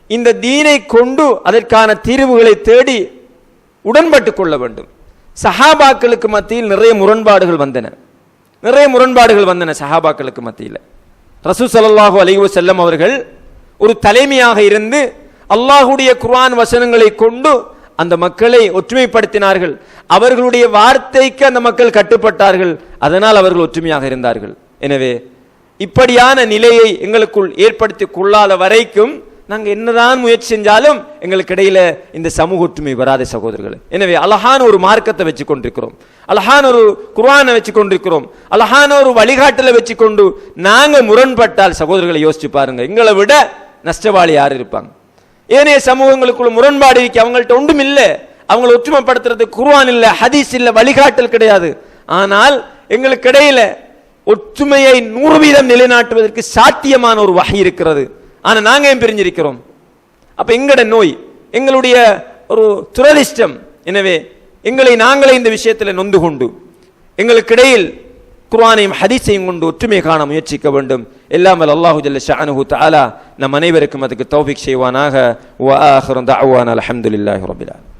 இந்த தீனை கொண்டு அதற்கான தீர்வுகளை தேடி உடன்பட்டு கொள்ள வேண்டும். சஹாபாக்களுக்கு மத்தியில் நிறைய முரண்பாடுகள் வந்தன சஹாபாக்களுக்கு மத்தியில். ரசூல் ஸல்லல்லாஹு அலைஹி வஸல்லம் அவர்கள் ஒரு தலைமையாக இருந்து அல்லாஹ்வுடைய குர்ஆன் வசனங்களை கொண்டு அந்த மக்களை ஒற்றுமைப்படுத்தினார்கள். அவர்களுடைய வார்த்தைக்கு அந்த மக்கள் கட்டுப்பட்டார்கள், அதனால் அவர்கள் ஒற்றுமையாக இருந்தார்கள். எனவே இப்படியான நிலையை எங்களுக்குள் ஏற்படுத்தி கொள்ளாத வரைக்கும் நாங்கள் என்னதான் முயற்சி செஞ்சாலும் எங்களுக்கு இடையில இந்த சமூக ஒற்றுமை வராத சகோதரர்களே. எனவே அழகான ஒரு மார்க்கத்தை வச்சு கொண்டிருக்கிறோம், அழகான ஒரு குர்ஆனை வச்சு கொண்டிருக்கிறோம், அழகான ஒரு வழிகாட்டலை வச்சு கொண்டு நாங்க முரண்பட்டால் சகோதரர்களை யோசிச்சு பாருங்க, எங்களை விட நஷ்டவாளி யார் இருப்பாங்க? ஏனைய சமூகங்களுக்குள்ள முரண்பாடு இருக்கு, அவங்கள்ட்ட ஒன்றும் இல்லை, அவங்களை ஒற்றுமைப்படுத்துறதுக்கு குர்ஆன் இல்லை, ஹதீஸ் இல்லை, வழிகாட்டல் கிடையாது. ஆனால் எங்களுக்கு இடையில ஒற்றுமையை 100% நிலைநாட்டுவதற்கு சாத்தியமான ஒரு வகை இருக்கிறது. ஆனா நாங்க ஏன் பிரிஞ்சிருக்கிறோம்? அப்ப எங்கட நோய், எங்களுடைய ஒரு துரதிஷ்டம். எனவே எங்களை நாங்களே இந்த விஷயத்தில் நொந்து கொண்டு எங்களுக்கு இடையில் குர்ஆனையும் ஹதீஸையும் கொண்டு ஒற்றுமை காண முயற்சிக்க வேண்டும். எல்லாம் வல்ல அல்லாஹு ஜல்ல ஷஅனுஹு தஆலா நம் அனைவருக்கும் அதுக்கு தௌஃபீக் செய்வானாக. வ ஆகிரு தஅவானா அல்ஹம்துலில்லாஹி ரப்பில் ஆலமீன்.